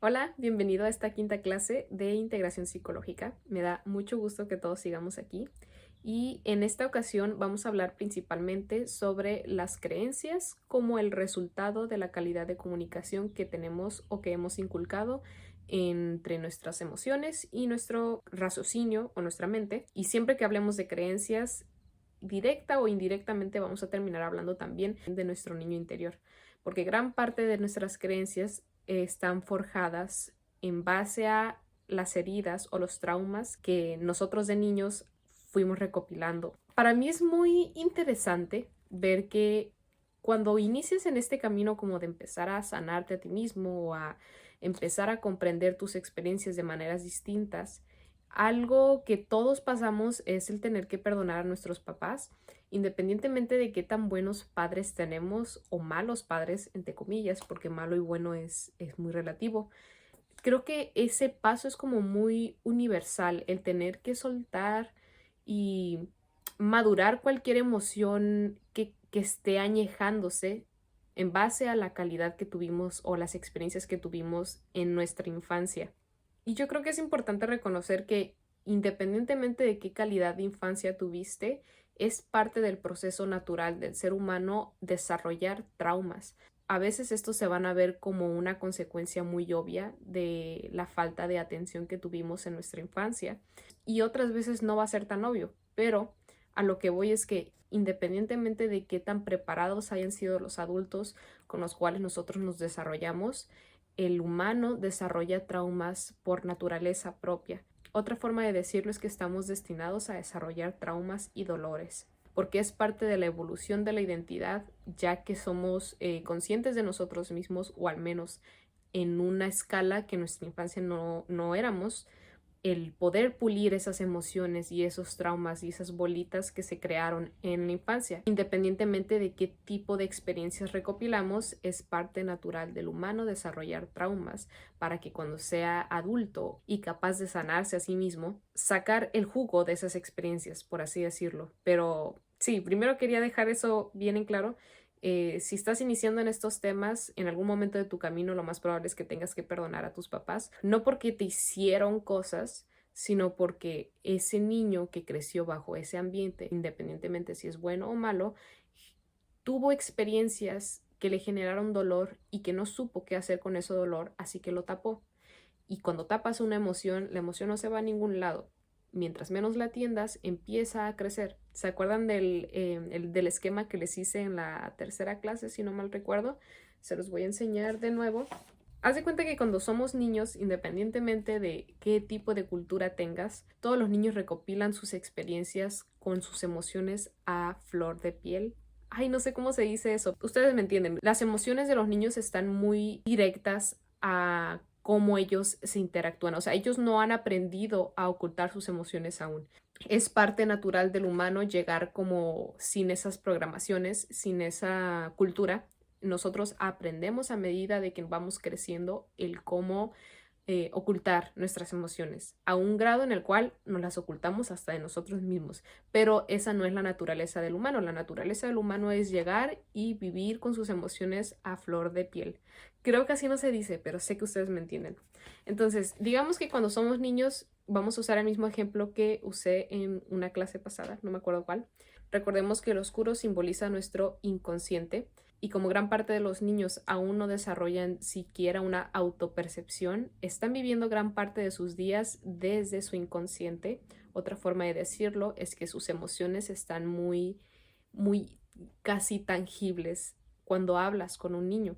Hola, bienvenido a esta quinta clase de integración psicológica. Me da mucho gusto que todos sigamos aquí. Y en esta ocasión vamos a hablar principalmente sobre las creencias como el resultado de la calidad de comunicación que tenemos o que hemos inculcado entre nuestras emociones y nuestro raciocinio o nuestra mente. Y siempre que hablemos de creencias, directa o indirectamente vamos a terminar hablando también de nuestro niño interior, porque gran parte de nuestras creencias están forjadas en base a las heridas o los traumas que nosotros de niños fuimos recopilando. Para mí es muy interesante ver que cuando inicias en este camino como de empezar a sanarte a ti mismo o a empezar a comprender tus experiencias de maneras distintas, algo que todos pasamos es el tener que perdonar a nuestros papás, independientemente de qué tan buenos padres tenemos o malos padres, entre comillas, porque malo y bueno es muy relativo. Creo que ese paso es como muy universal, el tener que soltar y madurar cualquier emoción que esté añejándose en base a la calidad que tuvimos o las experiencias que tuvimos en nuestra infancia. Y yo creo que es importante reconocer que independientemente de qué calidad de infancia tuviste, es parte del proceso natural del ser humano desarrollar traumas. A veces estos se van a ver como una consecuencia muy obvia de la falta de atención que tuvimos en nuestra infancia y otras veces no va a ser tan obvio, pero a lo que voy es que independientemente de qué tan preparados hayan sido los adultos con los cuales nosotros nos desarrollamos, el humano desarrolla traumas por naturaleza propia. Otra forma de decirlo es que estamos destinados a desarrollar traumas y dolores, porque es parte de la evolución de la identidad, ya que somos conscientes de nosotros mismos, o al menos en una escala que en nuestra infancia no éramos. El poder pulir esas emociones y esos traumas y esas bolitas que se crearon en la infancia. Independientemente de qué tipo de experiencias recopilamos, es parte natural del humano desarrollar traumas para que cuando sea adulto y capaz de sanarse a sí mismo, sacar el jugo de esas experiencias, por así decirlo. Pero sí, primero quería dejar eso bien en claro. Si estás iniciando en estos temas, en algún momento de tu camino lo más probable es que tengas que perdonar a tus papás, no porque te hicieron cosas, sino porque ese niño que creció bajo ese ambiente, independientemente si es bueno o malo, tuvo experiencias que le generaron dolor y que no supo qué hacer con ese dolor, así que lo tapó. Y cuando tapas una emoción, la emoción no se va a ningún lado. Mientras menos la atiendas, empieza a crecer. ¿Se acuerdan del esquema que les hice en la tercera clase, si no mal recuerdo? Se los voy a enseñar de nuevo. Haz de cuenta que cuando somos niños, independientemente de qué tipo de cultura tengas, todos los niños recopilan sus experiencias con sus emociones a flor de piel. Ay, no sé cómo se dice eso. Ustedes me entienden. Las emociones de los niños están muy directas a cómo ellos se interactúan. O sea, ellos no han aprendido a ocultar sus emociones aún. Es parte natural del humano llegar como sin esas programaciones, sin esa cultura. Nosotros aprendemos a medida de que vamos creciendo el cómo ocultar nuestras emociones, a un grado en el cual nos las ocultamos hasta de nosotros mismos. Pero esa no es la naturaleza del humano. La naturaleza del humano es llegar y vivir con sus emociones a flor de piel. Creo que así no se dice, pero sé que ustedes me entienden. Entonces, digamos que cuando somos niños, vamos a usar el mismo ejemplo que usé en una clase pasada, no me acuerdo cuál. Recordemos que el oscuro simboliza nuestro inconsciente y como gran parte de los niños aún no desarrollan siquiera una autopercepción, están viviendo gran parte de sus días desde su inconsciente. Otra forma de decirlo es que sus emociones están muy casi tangibles cuando hablas con un niño.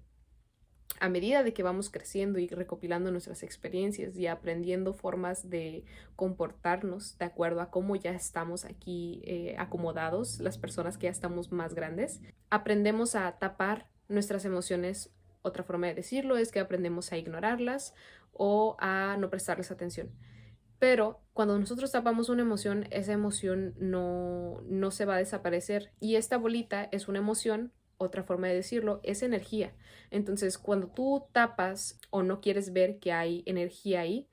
A medida de que vamos creciendo y recopilando nuestras experiencias y aprendiendo formas de comportarnos de acuerdo a cómo ya estamos aquí acomodados, las personas que ya estamos más grandes, aprendemos a tapar nuestras emociones. Otra forma de decirlo es que aprendemos a ignorarlas o a no prestarles atención. Pero cuando nosotros tapamos una emoción, esa emoción no se va a desaparecer. Y esta bolita es una emoción, otra forma de decirlo, es energía. Entonces, cuando tú tapas o no quieres ver que hay energía ahí,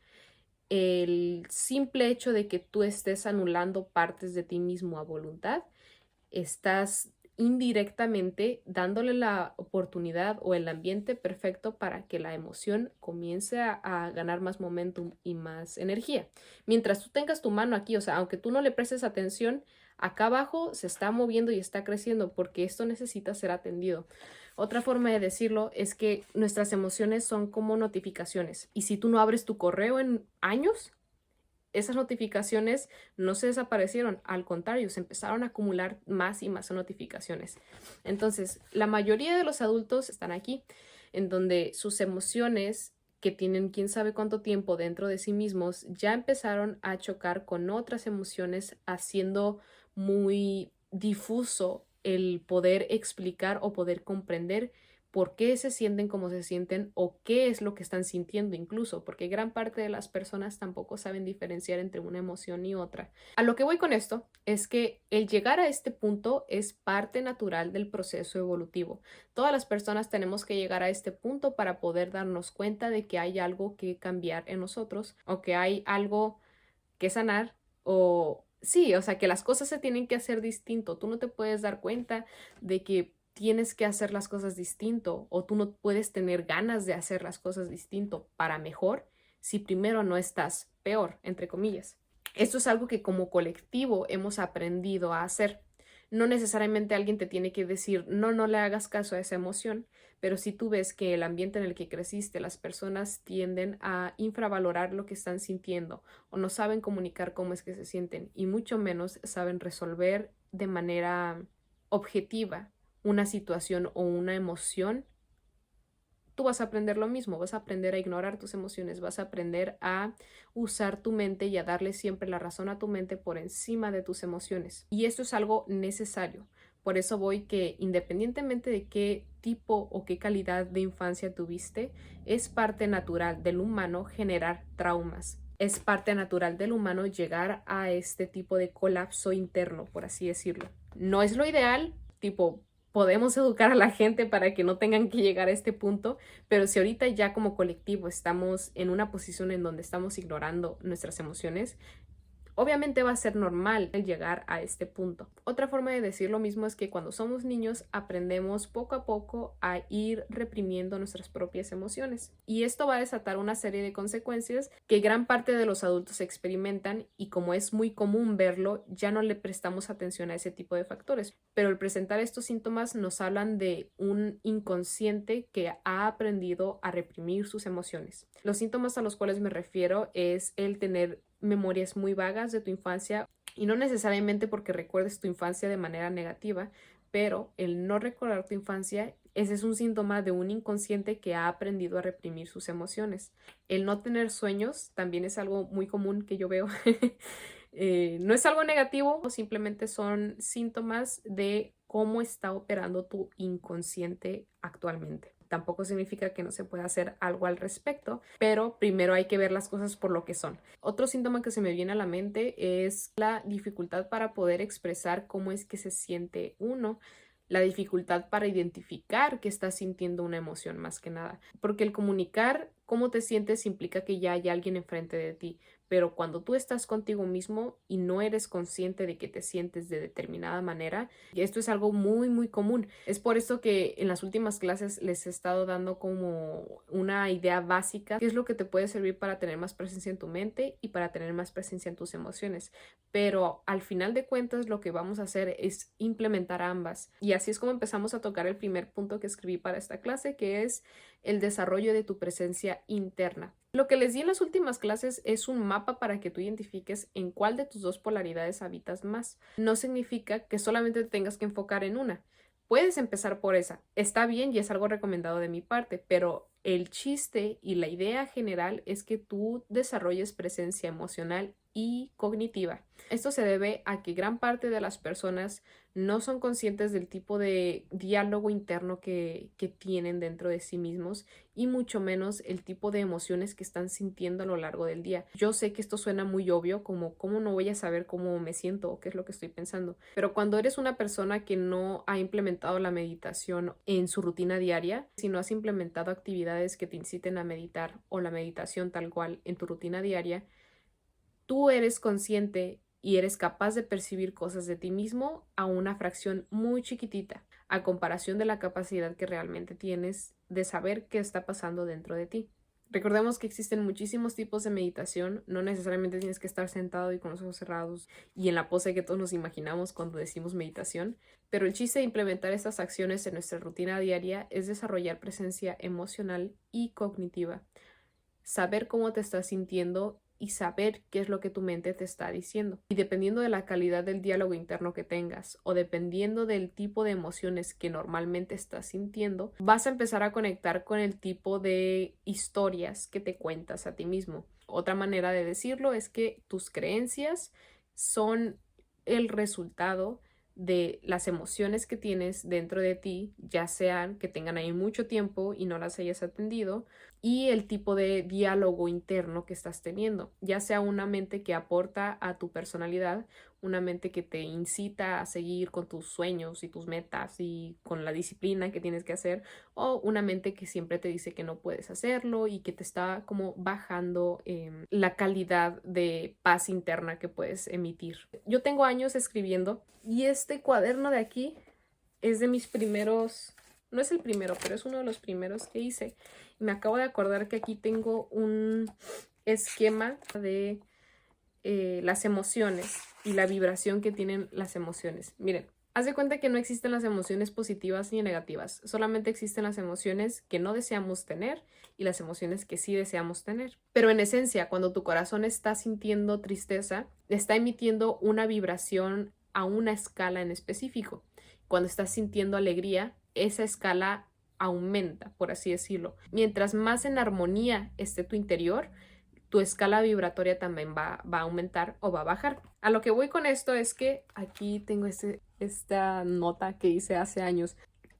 el simple hecho de que tú estés anulando partes de ti mismo a voluntad, estás indirectamente dándole la oportunidad o el ambiente perfecto para que la emoción comience a ganar más momentum y más energía. Mientras tú tengas tu mano aquí, o sea, aunque tú no le prestes atención, acá abajo se está moviendo y está creciendo porque esto necesita ser atendido. Otra forma de decirlo es que nuestras emociones son como notificaciones y si tú no abres tu correo en años, esas notificaciones no se desaparecieron, al contrario, se empezaron a acumular más y más notificaciones. Entonces, la mayoría de los adultos están aquí, en donde sus emociones, que tienen quién sabe cuánto tiempo dentro de sí mismos, ya empezaron a chocar con otras emociones, haciendo muy difuso el poder explicar o poder comprender por qué se sienten como se sienten o qué es lo que están sintiendo incluso, porque gran parte de las personas tampoco saben diferenciar entre una emoción y otra. A lo que voy con esto es que el llegar a este punto es parte natural del proceso evolutivo. Todas las personas tenemos que llegar a este punto para poder darnos cuenta de que hay algo que cambiar en nosotros o que hay algo que sanar o sí, o sea, que las cosas se tienen que hacer distinto. Tú no te puedes dar cuenta de que tienes que hacer las cosas distinto o tú no puedes tener ganas de hacer las cosas distinto para mejor si primero no estás peor, entre comillas. Esto es algo que como colectivo hemos aprendido a hacer. No necesariamente alguien te tiene que decir, no, no le hagas caso a esa emoción, pero si tú ves que el ambiente en el que creciste, las personas tienden a infravalorar lo que están sintiendo o no saben comunicar cómo es que se sienten y mucho menos saben resolver de manera objetiva una situación o una emoción, tú vas a aprender lo mismo, vas a aprender a ignorar tus emociones, vas a aprender a usar tu mente y a darle siempre la razón a tu mente por encima de tus emociones. Y esto es algo necesario. Por eso voy que independientemente de qué tipo o qué calidad de infancia tuviste, es parte natural del humano generar traumas. Es parte natural del humano llegar a este tipo de colapso interno, por así decirlo. No es lo ideal, tipo, podemos educar a la gente para que no tengan que llegar a este punto, pero si ahorita ya como colectivo estamos en una posición en donde estamos ignorando nuestras emociones, obviamente va a ser normal el llegar a este punto. Otra forma de decir lo mismo es que cuando somos niños aprendemos poco a poco a ir reprimiendo nuestras propias emociones y esto va a desatar una serie de consecuencias que gran parte de los adultos experimentan y como es muy común verlo, ya no le prestamos atención a ese tipo de factores. Pero el presentar estos síntomas nos hablan de un inconsciente que ha aprendido a reprimir sus emociones. Los síntomas a los cuales me refiero es el tener memorias muy vagas de tu infancia y no necesariamente porque recuerdes tu infancia de manera negativa, pero el no recordar tu infancia, ese es un síntoma de un inconsciente que ha aprendido a reprimir sus emociones. El no tener sueños también es algo muy común que yo veo. No es algo negativo, simplemente son síntomas de cómo está operando tu inconsciente actualmente. Tampoco significa que no se pueda hacer algo al respecto, pero primero hay que ver las cosas por lo que son. Otro síntoma que se me viene a la mente es la dificultad para poder expresar cómo es que se siente uno, la dificultad para identificar que estás sintiendo una emoción más que nada, porque el comunicar cómo te sientes implica que ya hay alguien enfrente de ti, pero cuando tú estás contigo mismo y no eres consciente de que te sientes de determinada manera, y esto es algo muy, muy común. Es por esto que en las últimas clases les he estado dando como una idea básica, qué es lo que te puede servir para tener más presencia en tu mente y para tener más presencia en tus emociones. Pero al final de cuentas lo que vamos a hacer es implementar ambas. Y así es como empezamos a tocar el primer punto que escribí para esta clase, que es el desarrollo de tu presencia interna. Lo que les di en las últimas clases es un mapa para que tú identifiques en cuál de tus dos polaridades habitas más. No significa que solamente te tengas que enfocar en una. Puedes empezar por esa. Está bien y es algo recomendado de mi parte, pero el chiste y la idea general es que tú desarrolles presencia emocional y cognitiva. Esto se debe a que gran parte de las personas no son conscientes del tipo de diálogo interno que tienen dentro de sí mismos y mucho menos el tipo de emociones que están sintiendo a lo largo del día. Yo sé que esto suena muy obvio, como cómo no voy a saber cómo me siento o qué es lo que estoy pensando, pero cuando eres una persona que no ha implementado la meditación en su rutina diaria, si no has implementado actividades que te inciten a meditar o la meditación tal cual en tu rutina diaria, tú eres consciente y eres capaz de percibir cosas de ti mismo a una fracción muy chiquitita, a comparación de la capacidad que realmente tienes de saber qué está pasando dentro de ti. Recordemos que existen muchísimos tipos de meditación, no necesariamente tienes que estar sentado y con los ojos cerrados y en la pose que todos nos imaginamos cuando decimos meditación, pero el chiste de implementar estas acciones en nuestra rutina diaria es desarrollar presencia emocional y cognitiva, saber cómo te estás sintiendo y saber qué es lo que tu mente te está diciendo. Y dependiendo de la calidad del diálogo interno que tengas o dependiendo del tipo de emociones que normalmente estás sintiendo, vas a empezar a conectar con el tipo de historias que te cuentas a ti mismo. Otra manera de decirlo es que tus creencias son el resultado de las emociones que tienes dentro de ti, ya sean que tengan ahí mucho tiempo y no las hayas atendido, y el tipo de diálogo interno que estás teniendo, ya sea una mente que aporta a tu personalidad, una mente que te incita a seguir con tus sueños y tus metas y con la disciplina que tienes que hacer, o una mente que siempre te dice que no puedes hacerlo y que te está como bajando la calidad de paz interna que puedes emitir. Yo tengo años escribiendo y este cuaderno de aquí es de mis primeros, no es el primero, pero es uno de los primeros que hice. Y me acabo de acordar que aquí tengo un esquema de las emociones y la vibración que tienen las emociones. Miren, haz de cuenta que no existen las emociones positivas ni negativas, solamente existen las emociones que no deseamos tener y las emociones que sí deseamos tener. Pero en esencia, cuando tu corazón está sintiendo tristeza, está emitiendo una vibración a una escala en específico. Cuando estás sintiendo alegría, esa escala aumenta, por así decirlo. Mientras más en armonía esté tu interior, tu escala vibratoria también va a aumentar o va a bajar. A lo que voy con esto es que aquí tengo esta nota que hice hace años.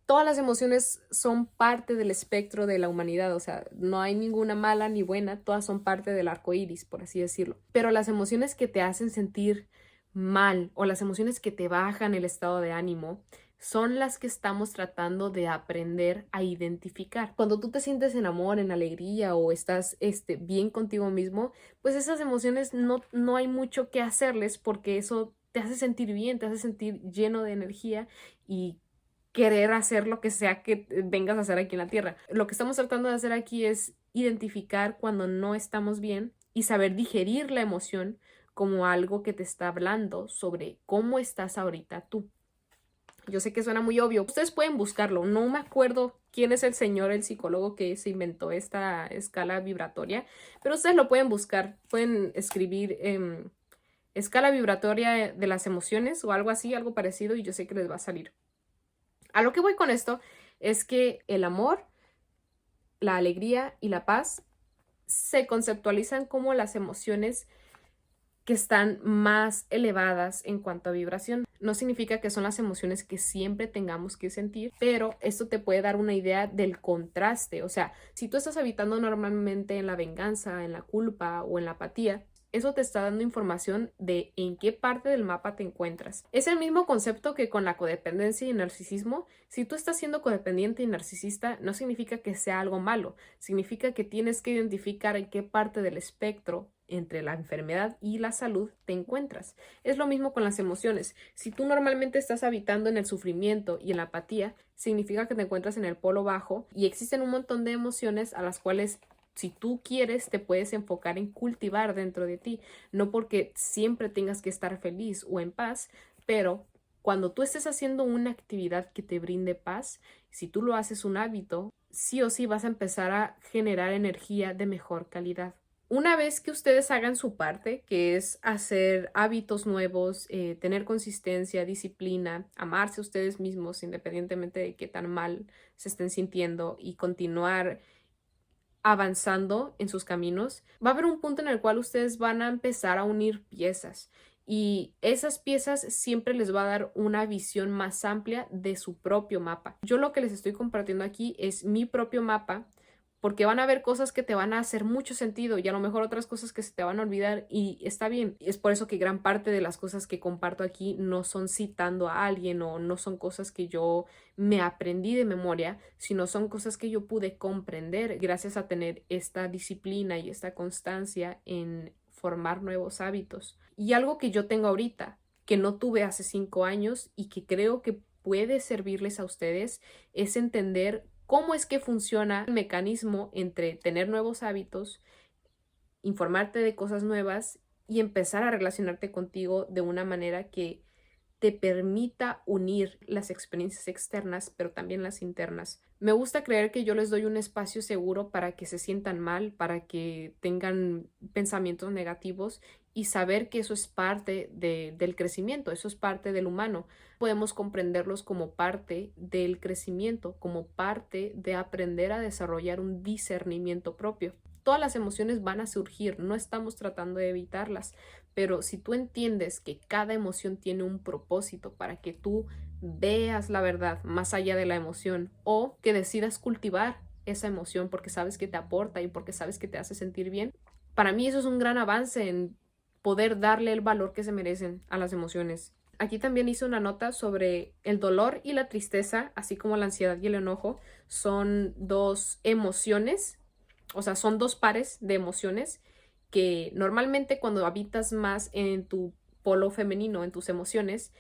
Todas las emociones son parte del espectro de la humanidad, o sea, no hay ninguna mala ni buena, todas son parte del arco iris, por así decirlo. Pero las emociones que te hacen sentir mal o las emociones que te bajan el estado de ánimo son las que estamos tratando de aprender a identificar. Cuando tú te sientes en amor, en alegría o estás bien contigo mismo, pues esas emociones no hay mucho que hacerles porque eso te hace sentir bien, te hace sentir lleno de energía y querer hacer lo que sea que vengas a hacer aquí en la tierra. Lo que estamos tratando de hacer aquí es identificar cuando no estamos bien y saber digerir la emoción como algo que te está hablando sobre cómo estás ahorita tú. Yo sé que suena muy obvio. Ustedes pueden buscarlo. No me acuerdo quién es el señor, el psicólogo que se inventó esta escala vibratoria, pero ustedes lo pueden buscar. Pueden escribir escala vibratoria de las emociones o algo así, algo parecido, y yo sé que les va a salir. A lo que voy con esto es que el amor, la alegría y la paz se conceptualizan como las emociones que están más elevadas en cuanto a vibración. No significa que son las emociones que siempre tengamos que sentir, pero esto te puede dar una idea del contraste. O sea, si tú estás habitando normalmente en la venganza, en la culpa o en la apatía, eso te está dando información de en qué parte del mapa te encuentras. Es el mismo concepto que con la codependencia y narcisismo. Si tú estás siendo codependiente y narcisista, no significa que sea algo malo. Significa que tienes que identificar en qué parte del espectro entre la enfermedad y la salud te encuentras. Es lo mismo con las emociones. Si tú normalmente estás habitando en el sufrimiento y en la apatía, significa que te encuentras en el polo bajo y existen un montón de emociones a las cuales si tú quieres te puedes enfocar en cultivar dentro de ti, no porque siempre tengas que estar feliz o en paz, pero cuando tú estés haciendo una actividad que te brinde paz, si tú lo haces un hábito, sí o sí vas a empezar a generar energía de mejor calidad. Una vez que ustedes hagan su parte, que es hacer hábitos nuevos, tener consistencia, disciplina, amarse a ustedes mismos independientemente de qué tan mal se estén sintiendo y continuar avanzando en sus caminos, va a haber un punto en el cual ustedes van a empezar a unir piezas y esas piezas siempre les va a dar una visión más amplia de su propio mapa. Yo lo que les estoy compartiendo aquí es mi propio mapa porque van a haber cosas que te van a hacer mucho sentido y a lo mejor otras cosas que se te van a olvidar y está bien. Es por eso que gran parte de las cosas que comparto aquí no son citando a alguien o no son cosas que yo me aprendí de memoria, sino son cosas que yo pude comprender gracias a tener esta disciplina y esta constancia en formar nuevos hábitos. Y algo que yo tengo ahorita, que no tuve hace 5 años y que creo que puede servirles a ustedes, es entender cómo es que funciona el mecanismo entre tener nuevos hábitos, informarte de cosas nuevas y empezar a relacionarte contigo de una manera que te permita unir las experiencias externas, pero también las internas. Me gusta creer que yo les doy un espacio seguro para que se sientan mal, para que tengan pensamientos negativos y saber que eso es parte del crecimiento, eso es parte del humano. Podemos comprenderlos como parte del crecimiento, como parte de aprender a desarrollar un discernimiento propio. Todas las emociones van a surgir, no estamos tratando de evitarlas, pero si tú entiendes que cada emoción tiene un propósito para que tú veas la verdad más allá de la emoción o que decidas cultivar esa emoción porque sabes que te aporta y porque sabes que te hace sentir bien, para mí eso es un gran avance en poder darle el valor que se merecen a las emociones. Aquí también hice una nota sobre el dolor y la tristeza, así como la ansiedad y el enojo, son dos emociones, o sea, son dos pares de emociones que normalmente cuando habitas más en tu polo femenino, en tus emociones,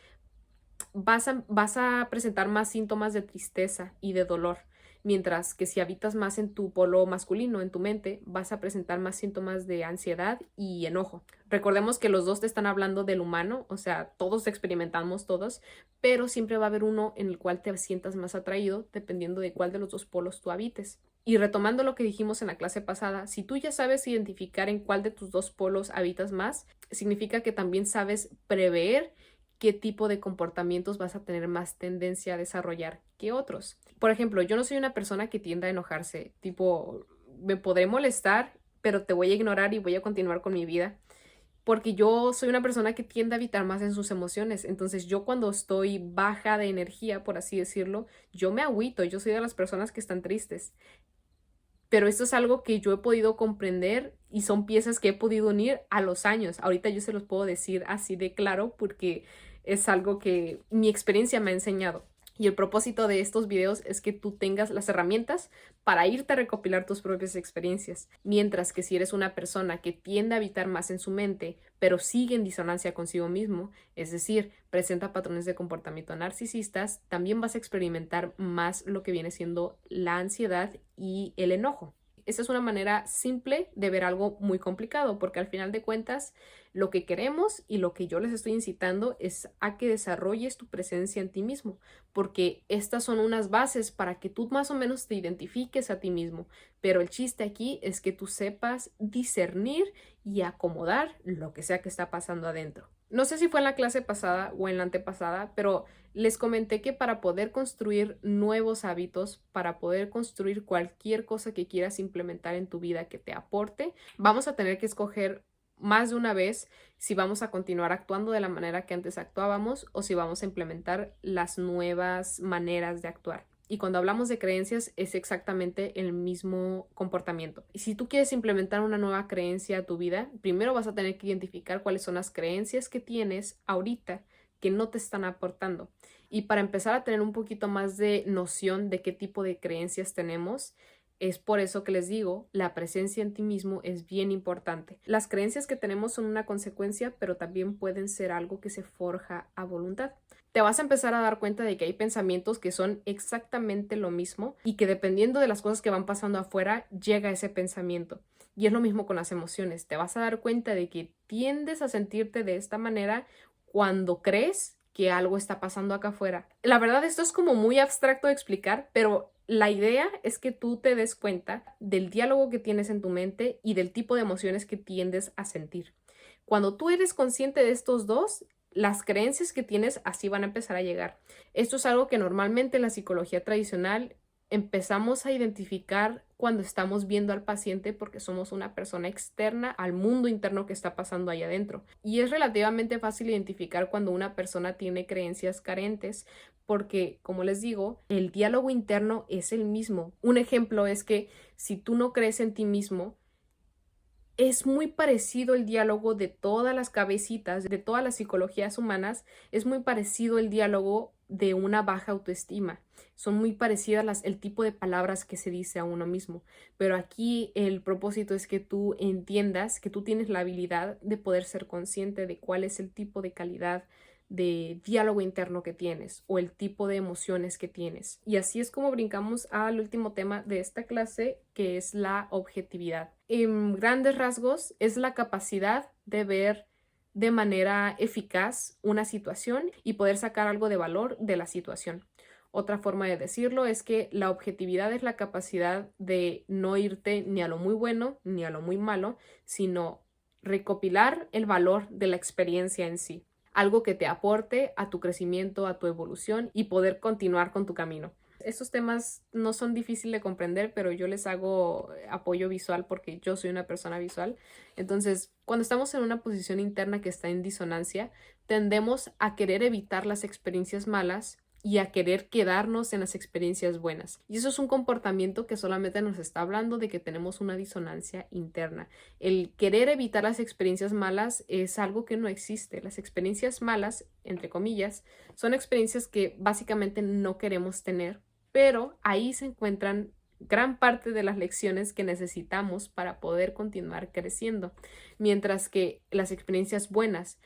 vas a presentar más síntomas de tristeza y de dolor, mientras que si habitas más en tu polo masculino, en tu mente, vas a presentar más síntomas de ansiedad y enojo. Recordemos que los dos te están hablando del humano, o sea, todos experimentamos todos, pero siempre va a haber uno en el cual te sientas más atraído dependiendo de cuál de los dos polos tú habites. Y retomando lo que dijimos en la clase pasada, si tú ya sabes identificar en cuál de tus dos polos habitas más, significa que también sabes prever qué tipo de comportamientos vas a tener más tendencia a desarrollar que otros. Por ejemplo, yo no soy una persona que tienda a enojarse, tipo, me podré molestar, pero te voy a ignorar y voy a continuar con mi vida, porque yo soy una persona que tiende a habitar más en sus emociones. Entonces yo cuando estoy baja de energía, por así decirlo, yo me agüito, yo soy de las personas que están tristes. Pero esto es algo que yo he podido comprender y son piezas que he podido unir a los años. Ahorita yo se los puedo decir así de claro porque es algo que mi experiencia me ha enseñado. Y el propósito de estos videos es que tú tengas las herramientas para irte a recopilar tus propias experiencias. Mientras que si eres una persona que tiende a habitar más en su mente, pero sigue en disonancia consigo mismo, es decir, presenta patrones de comportamiento narcisistas, también vas a experimentar más lo que viene siendo la ansiedad y el enojo. Esta es una manera simple de ver algo muy complicado, porque al final de cuentas lo que queremos y lo que yo les estoy incitando es a que desarrolles tu presencia en ti mismo, porque estas son unas bases para que tú más o menos te identifiques a ti mismo, pero el chiste aquí es que tú sepas discernir y acomodar lo que sea que está pasando adentro. No sé si fue en la clase pasada o en la antepasada, pero les comenté que para poder construir nuevos hábitos, para poder construir cualquier cosa que quieras implementar en tu vida que te aporte, vamos a tener que escoger más de una vez si vamos a continuar actuando de la manera que antes actuábamos o si vamos a implementar las nuevas maneras de actuar. Y cuando hablamos de creencias es exactamente el mismo comportamiento. Y si tú quieres implementar una nueva creencia a tu vida, primero vas a tener que identificar cuáles son las creencias que tienes ahorita que no te están aportando. Y para empezar a tener un poquito más de noción de qué tipo de creencias tenemos, es por eso que les digo, la presencia en ti mismo es bien importante. Las creencias que tenemos son una consecuencia, pero también pueden ser algo que se forja a voluntad. Te vas a empezar a dar cuenta de que hay pensamientos que son exactamente lo mismo y que dependiendo de las cosas que van pasando afuera, llega ese pensamiento. Y es lo mismo con las emociones. Te vas a dar cuenta de que tiendes a sentirte de esta manera cuando crees que algo está pasando acá afuera. La verdad, esto es como muy abstracto de explicar, pero la idea es que tú te des cuenta del diálogo que tienes en tu mente y del tipo de emociones que tiendes a sentir. Cuando tú eres consciente de estos dos, las creencias que tienes así van a empezar a llegar. Esto es algo que normalmente en la psicología tradicional empezamos a identificar cuando estamos viendo al paciente porque somos una persona externa al mundo interno que está pasando ahí adentro. Y es relativamente fácil identificar cuando una persona tiene creencias carentes porque, como les digo, el diálogo interno es el mismo. Un ejemplo es que si tú no crees en ti mismo, Es muy parecido el diálogo de todas las cabecitas, de todas las psicologías humanas, es muy parecido el diálogo de una baja autoestima. Son muy parecidas el tipo de palabras que se dice a uno mismo. Pero aquí el propósito es que tú entiendas que tú tienes la habilidad de poder ser consciente de cuál es el tipo de calidad de diálogo interno que tienes o el tipo de emociones que tienes. Y así es como brincamos al último tema de esta clase, que es la objetividad. En grandes rasgos, es la capacidad de ver de manera eficaz una situación y poder sacar algo de valor de la situación. Otra forma de decirlo es que la objetividad es la capacidad de no irte ni a lo muy bueno ni a lo muy malo, sino recopilar el valor de la experiencia en sí, algo que te aporte a tu crecimiento, a tu evolución y poder continuar con tu camino. Estos temas no son difíciles de comprender, pero yo les hago apoyo visual porque yo soy una persona visual. Entonces, cuando estamos en una posición interna que está en disonancia, tendemos a querer evitar las experiencias malas y a querer quedarnos en las experiencias buenas. Y eso es un comportamiento que solamente nos está hablando de que tenemos una disonancia interna. El querer evitar las experiencias malas es algo que no existe. Las experiencias malas, entre comillas, son experiencias que básicamente no queremos tener, pero ahí se encuentran gran parte de las lecciones que necesitamos para poder continuar creciendo, mientras que las experiencias buenas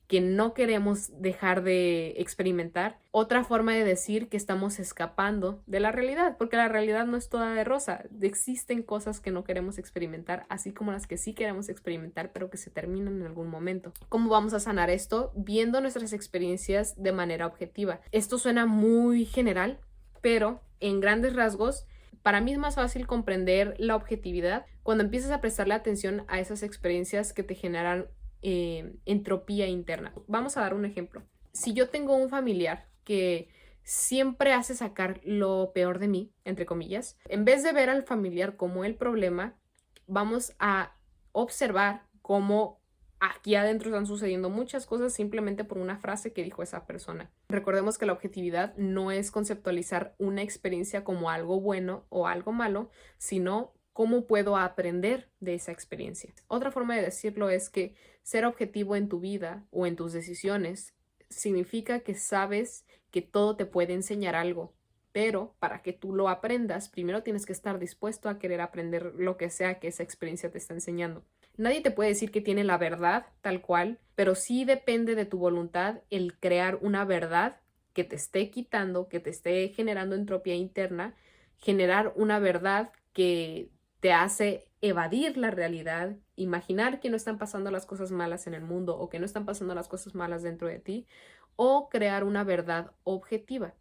que no queremos dejar de experimentar, otra forma de decir que estamos escapando de la realidad, porque la realidad no es toda de rosa, existen cosas que no queremos experimentar, así como las que sí queremos experimentar, pero que se terminan en algún momento. ¿Cómo vamos a sanar esto? Viendo nuestras experiencias de manera objetiva. Esto suena muy general, pero en grandes rasgos, para mí es más fácil comprender la objetividad cuando empiezas a prestarle atención a esas experiencias que te generan entropía interna. Vamos a dar un ejemplo. Si yo tengo un familiar que siempre hace sacar lo peor de mí, entre comillas, en vez de ver al familiar como el problema, vamos a observar cómo aquí adentro están sucediendo muchas cosas simplemente por una frase que dijo esa persona. Recordemos que la objetividad no es conceptualizar una experiencia como algo bueno o algo malo, sino cómo puedo aprender de esa experiencia. Otra forma de decirlo es que ser objetivo en tu vida o en tus decisiones significa que sabes que todo te puede enseñar algo, pero para que tú lo aprendas, primero tienes que estar dispuesto a querer aprender lo que sea que esa experiencia te está enseñando. Nadie te puede decir que tiene la verdad tal cual, pero sí depende de tu voluntad el crear una verdad que te esté quitando, que te esté generando entropía interna, generar una verdad que te hace evadir la realidad, imaginar que no están pasando las cosas malas en el mundo o que no están pasando las cosas malas dentro de ti, o crear una verdad objetiva.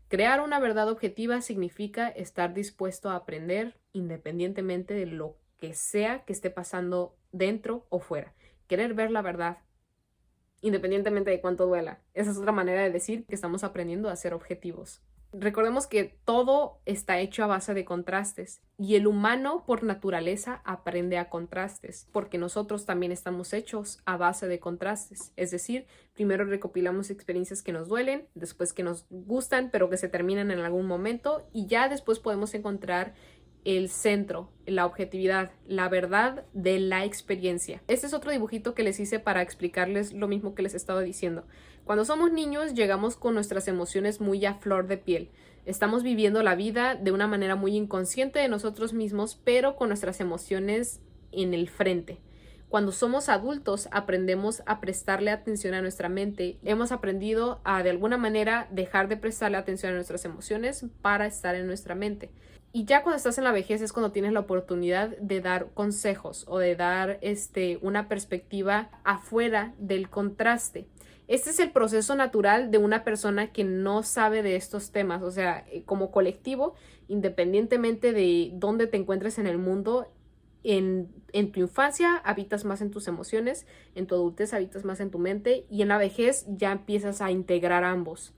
Crear una verdad objetiva significa estar dispuesto a aprender independientemente de lo que sea que esté pasando dentro o fuera. Querer ver la verdad independientemente de cuánto duela. Esa es otra manera de decir que estamos aprendiendo a ser objetivos. Recordemos que todo está hecho a base de contrastes y el humano por naturaleza aprende a contrastes porque nosotros también estamos hechos a base de contrastes. Es decir, primero recopilamos experiencias que nos duelen, después que nos gustan pero que se terminan en algún momento y ya después podemos encontrar el centro, la objetividad, la verdad de la experiencia. Este es otro dibujito que les hice para explicarles lo mismo que les estaba diciendo. Cuando somos niños llegamos con nuestras emociones muy a flor de piel. Estamos viviendo la vida de una manera muy inconsciente de nosotros mismos, pero con nuestras emociones en el frente. Cuando somos adultos aprendemos a prestarle atención a nuestra mente. Hemos aprendido a de alguna manera dejar de prestarle atención a nuestras emociones para estar en nuestra mente. Y ya cuando estás en la vejez es cuando tienes la oportunidad de dar consejos o de dar una perspectiva afuera del contraste. Este es el proceso natural de una persona que no sabe de estos temas. O sea, como colectivo, independientemente de dónde te encuentres en el mundo, en tu infancia habitas más en tus emociones, en tu adultez habitas más en tu mente y en la vejez ya empiezas a integrar ambos.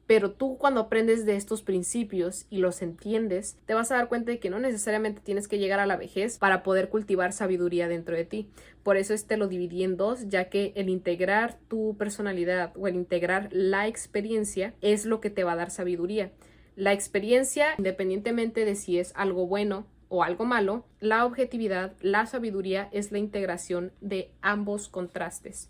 Pero tú cuando aprendes de estos principios y los entiendes, te vas a dar cuenta de que no necesariamente tienes que llegar a la vejez para poder cultivar sabiduría dentro de ti. Por eso lo dividí en dos, ya que el integrar tu personalidad o el integrar la experiencia es lo que te va a dar sabiduría. La experiencia, independientemente de si es algo bueno o algo malo, la objetividad, la sabiduría es la integración de ambos contrastes.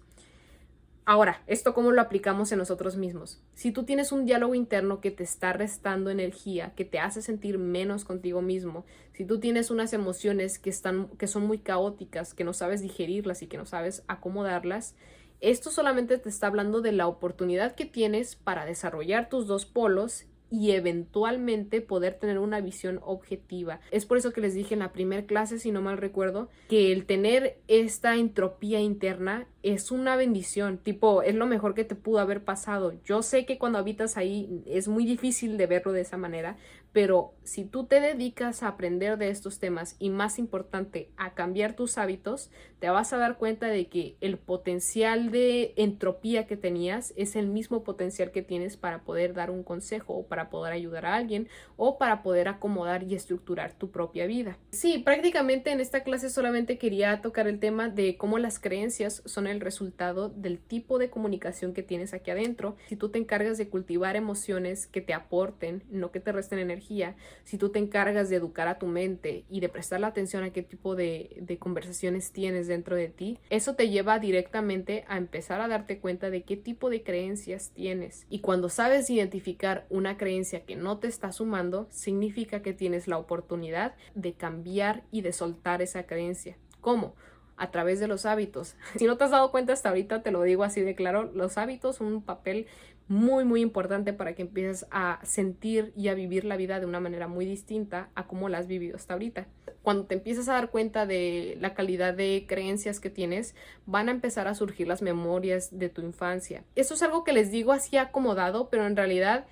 Ahora, ¿esto cómo lo aplicamos en nosotros mismos? Si tú tienes un diálogo interno que te está restando energía, que te hace sentir menos contigo mismo, si tú tienes unas emociones que son muy caóticas, que no sabes digerirlas y que no sabes acomodarlas, esto solamente te está hablando de la oportunidad que tienes para desarrollar tus dos polos y eventualmente poder tener una visión objetiva. Es por eso que les dije en la primera clase, si no mal recuerdo, que el tener esta entropía interna es una bendición, tipo, es lo mejor que te pudo haber pasado. Yo sé que cuando habitas ahí es muy difícil de verlo de esa manera, pero si tú te dedicas a aprender de estos temas y, más importante, a cambiar tus hábitos, te vas a dar cuenta de que el potencial de entropía que tenías es el mismo potencial que tienes para poder dar un consejo o para poder ayudar a alguien o para poder acomodar y estructurar tu propia vida. Sí, prácticamente en esta clase solamente quería tocar el tema de cómo las creencias son el resultado del tipo de comunicación que tienes aquí adentro. Si tú te encargas de cultivar emociones que te aporten, no que te resten energía, si tú te encargas de educar a tu mente y de prestarle atención a qué tipo de conversaciones tienes dentro de ti, eso te lleva directamente a empezar a darte cuenta de qué tipo de creencias tienes. Y cuando sabes identificar una creencia que no te está sumando, significa que tienes la oportunidad de cambiar y de soltar esa creencia. ¿Cómo? A través de los hábitos. Si no te has dado cuenta hasta ahorita, te lo digo así de claro, los hábitos son un papel muy importante para que empieces a sentir y a vivir la vida de una manera muy distinta a como la has vivido hasta ahorita. Cuando te empiezas a dar cuenta de la calidad de creencias que tienes, van a empezar a surgir las memorias de tu infancia. Eso es algo que les digo así acomodado, pero en realidad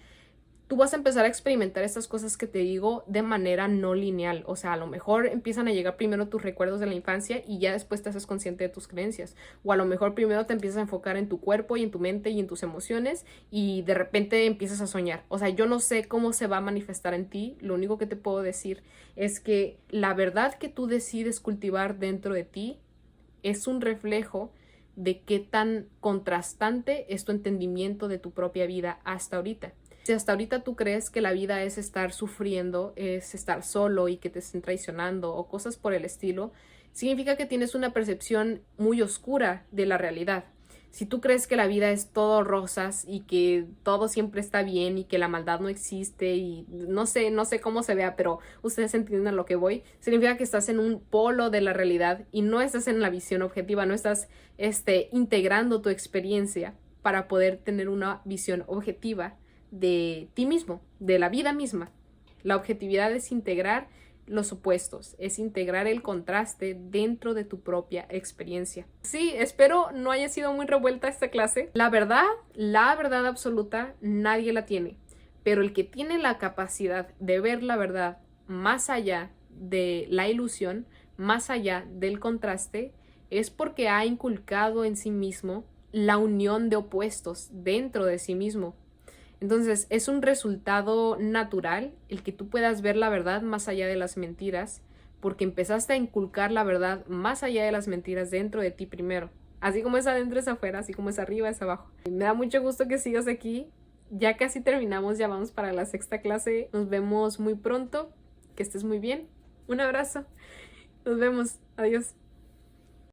tú vas a empezar a experimentar estas cosas que te digo de manera no lineal. O sea, a lo mejor empiezan a llegar primero tus recuerdos de la infancia y ya después te haces consciente de tus creencias. O a lo mejor primero te empiezas a enfocar en tu cuerpo y en tu mente y en tus emociones y de repente empiezas a soñar. O sea, yo no sé cómo se va a manifestar en ti. Lo único que te puedo decir es que la verdad que tú decides cultivar dentro de ti es un reflejo de qué tan contrastante es tu entendimiento de tu propia vida hasta ahorita. Si hasta ahorita tú crees que la vida es estar sufriendo, es estar solo y que te estén traicionando o cosas por el estilo, significa que tienes una percepción muy oscura de la realidad. Si tú crees que la vida es todo rosas y que todo siempre está bien y que la maldad no existe y no sé cómo se vea, pero ustedes entienden a lo que voy, significa que estás en un polo de la realidad y no estás en la visión objetiva, no estás integrando tu experiencia para poder tener una visión objetiva de ti mismo, de la vida misma. La objetividad es integrar los opuestos, es integrar el contraste dentro de tu propia experiencia. Sí, espero no haya sido muy revuelta esta clase. La verdad absoluta, nadie la tiene, pero el que tiene la capacidad de ver la verdad más allá de la ilusión, más allá del contraste, es porque ha inculcado en sí mismo la unión de opuestos dentro de sí mismo. Entonces, es un resultado natural el que tú puedas ver la verdad más allá de las mentiras, porque empezaste a inculcar la verdad más allá de las mentiras dentro de ti primero. Así como es adentro es afuera, así como es arriba es abajo. Me da mucho gusto que sigas aquí. Ya casi terminamos, ya vamos para la sexta clase. Nos vemos muy pronto. Que estés muy bien. Un abrazo. Nos vemos. Adiós.